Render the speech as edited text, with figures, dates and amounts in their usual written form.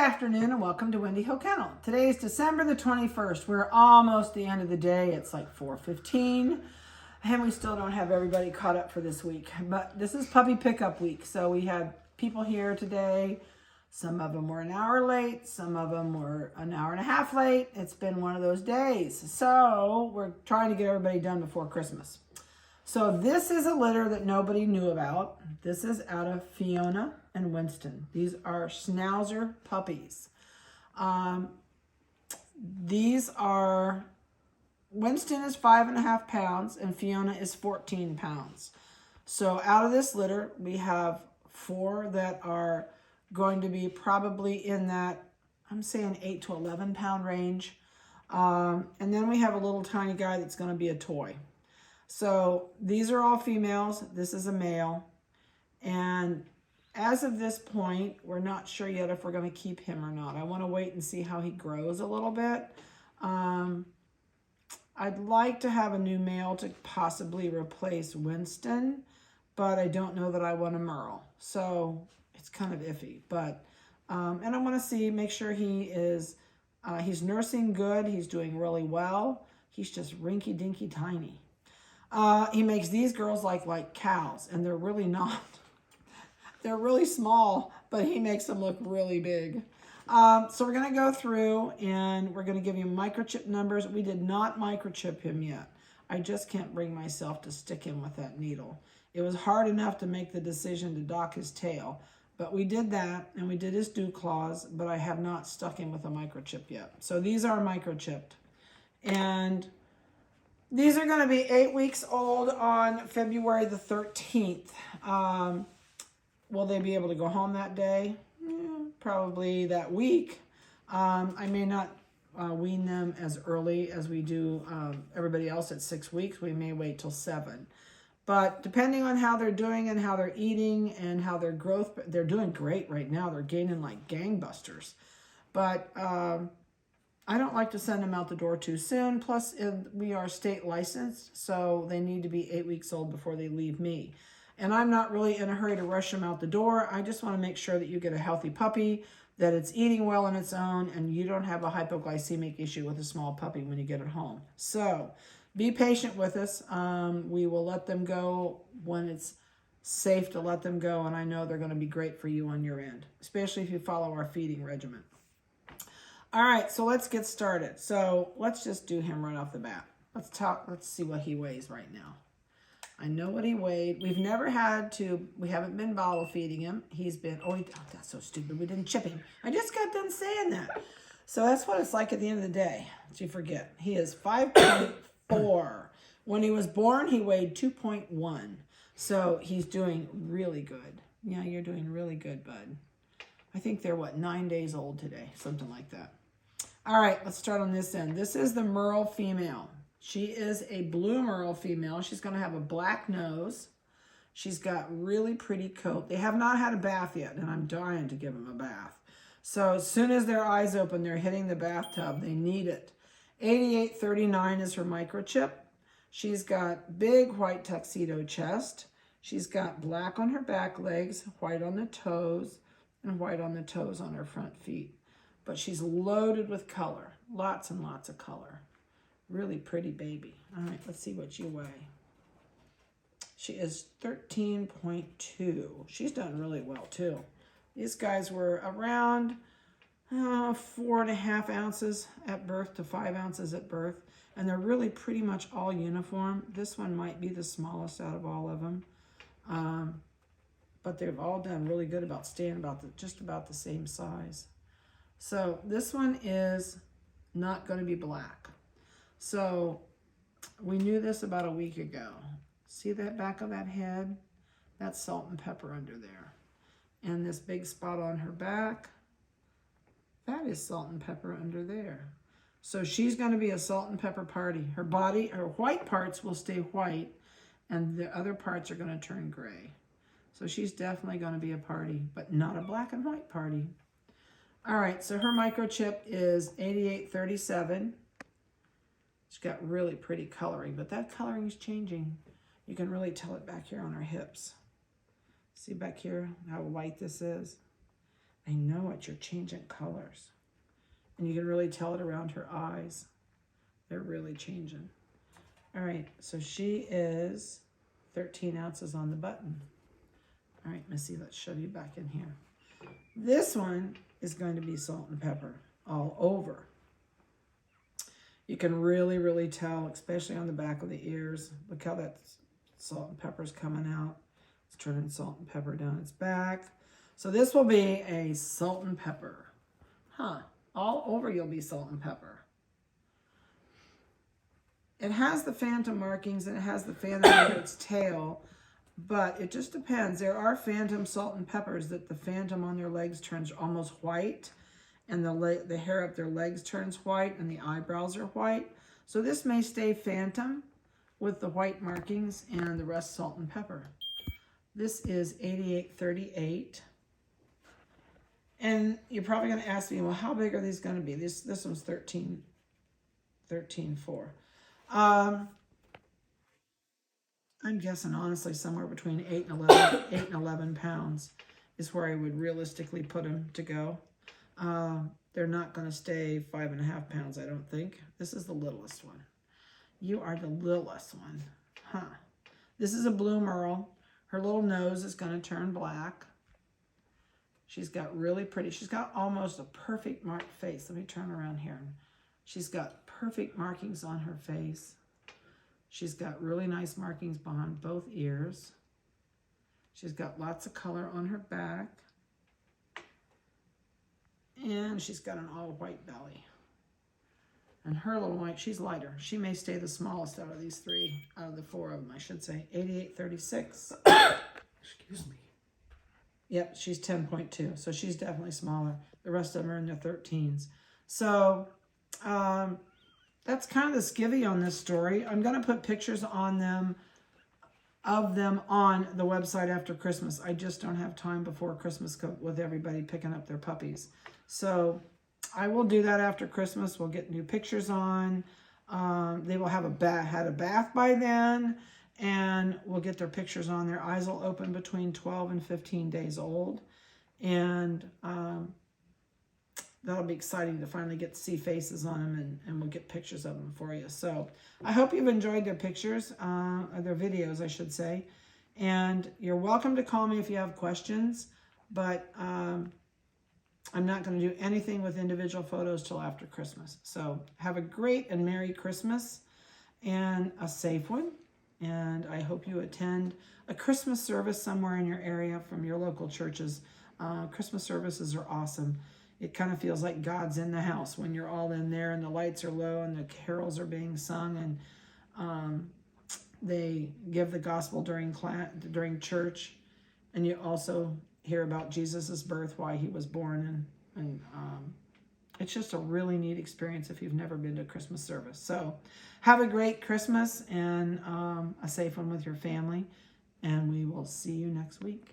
Good afternoon and welcome to Windy Hill Kennel. Today is December the 21st. We're almost the end of the day. It's like 4:15 and we still don't have everybody caught up for this week. But this is puppy pickup week. So we had people here today. Some of them were an hour late. Some of them were an hour and a half late. It's been one of those days. So we're trying to get everybody done before Christmas. So this is a litter that nobody knew about. This is out of Fiona and Winston. These are Schnauzer puppies. Winston is 5.5 pounds and Fiona is 14 pounds. So out of this litter, we have 4 that are going to be probably in that, I'm saying 8 to 11 pound range. And then we have a little tiny guy that's going to be a toy. So these are all females. This is a male. And as of this point, we're not sure yet if we're going to keep him or not. I want to wait and see how he grows a little bit. I'd like to have a new male to possibly replace Winston, but I don't know that I want a Merle. So it's kind of iffy. But and I want to see, make sure he is, he's nursing good. He's doing really well. He's just rinky-dinky tiny. He makes these girls like cows, and they're really not. They're really small, but he makes them look really big. So we're going to go through, and we're going to give you microchip numbers. We did not microchip him yet. I just can't bring myself to stick him with that needle. It was hard enough to make the decision to dock his tail, but we did that, and we did his dew claws, but I have not stuck him with a microchip yet. So these are microchipped. And these are going to be 8 weeks old on February the 13th. Will they be able to go home that day? Probably that week. I may not wean them as early as we do everybody else at 6 weeks. We may wait till 7. But depending on how they're doing and how they're eating and how their growth, they're doing great right now. They're gaining like gangbusters. But I don't like to send them out the door too soon. Plus, we are state licensed, so they need to be 8 weeks old before they leave me. And I'm not really in a hurry to rush them out the door. I just want to make sure that you get a healthy puppy, that it's eating well on its own, and you don't have a hypoglycemic issue with a small puppy when you get it home. So be patient with us. We will let them go when it's safe to let them go, and I know they're going to be great for you on your end, especially if you follow our feeding regimen. All right, so let's get started. So let's just do him right off the bat. Let's see what he weighs right now. I know what he weighed. We've never had to, we haven't been bottle feeding him. He's been, oh, that's so stupid. We didn't chip him. I just got done saying that. So that's what it's like at the end of the day. You forget. He is 5.4. When he was born, he weighed 2.1. So he's doing really good. Yeah, you're doing really good, bud. I think they're, 9 days old today? Something like that. All right, let's start on this end. This is the Merle female. She is a blue Merle female. She's going to have a black nose. She's got really pretty coat. They have not had a bath yet, and I'm dying to give them a bath. So as soon as their eyes open, they're hitting the bathtub. They need it. 8839 is her microchip. She's got big white tuxedo chest. She's got black on her back legs, white on the toes, and white on the toes on her front feet. But she's loaded with color. Lots and lots of color. Really pretty baby. All right, let's see what you weigh. She is 13.2. She's done really well, too. These guys were around 4.5 ounces at birth to 5 ounces at birth. And they're really pretty much all uniform. This one might be the smallest out of all of them. But they've all done really good about staying just about the same size. So this one is not going to be black. So we knew this about a week ago. See that back of that head? That's salt and pepper under there. And this big spot on her back, that is salt and pepper under there. So she's going to be a salt and pepper party. Her body, her white parts will stay white, and the other parts are going to turn gray. So she's definitely going to be a party, but not a black and white party. All right, so her microchip is 8837. She's got really pretty coloring, but that coloring is changing. You can really tell it back here on her hips. See back here how white this is? I know it. You're changing colors. And you can really tell it around her eyes. They're really changing. All right, so she is 13 ounces on the button. All right, Missy, let's shove you back in here. This one is going to be salt and pepper all over. You can really, really tell, especially on the back of the ears. Look how that salt and pepper's coming out. It's turning salt and pepper down its back. So this will be a salt and pepper. Huh, all over you'll be salt and pepper. It has the phantom markings and it has the phantom under its tail, but it just depends. There are phantom salt and peppers that the phantom on their legs turns almost white, and the hair up their legs turns white, and the eyebrows are white. So this may stay phantom with the white markings and the rest salt and pepper. This is 8838. And you're probably going to ask me, well, how big are these going to be? This one's 13.4. I'm guessing, honestly, somewhere between 8 and 11 pounds is where I would realistically put them to go. They're not going to stay 5.5 pounds, I don't think. This is the littlest one. You are the littlest one. Huh. This is a blue merle. Her little nose is going to turn black. She's got really pretty, she's got almost a perfect marked face. Let me turn around here. She's got perfect markings on her face. She's got really nice markings behind both ears. She's got lots of color on her back. And she's got an all white belly. And her little white, she's lighter. She may stay the smallest out of these three, out of the four of them, I should say. 8836. Excuse me. Yep, she's 10.2, so she's definitely smaller. The rest of them are in their 13s. So that's kind of the skivvy on this story. I'm going to put pictures on them, of them on the website after Christmas. I just don't have time before Christmas with everybody picking up their puppies. So I will do that after Christmas. We'll get new pictures on. They will have had a bath by then. And we'll get their pictures on. Their eyes will open between 12 and 15 days old. And that'll be exciting to finally get to see faces on them, and we'll get pictures of them for you. So I hope you've enjoyed their pictures, or their videos, I should say. And you're welcome to call me if you have questions, but I'm not going to do anything with individual photos till after Christmas. So have a great and Merry Christmas and a safe one. And I hope you attend a Christmas service somewhere in your area from your local churches. Christmas services are awesome. It kind of feels like God's in the house when you're all in there and the lights are low and the carols are being sung, and they give the gospel during church, and you also hear about Jesus's birth, why he was born, and it's just a really neat experience if you've never been to a Christmas service. So have a great Christmas and a safe one with your family, and we will see you next week.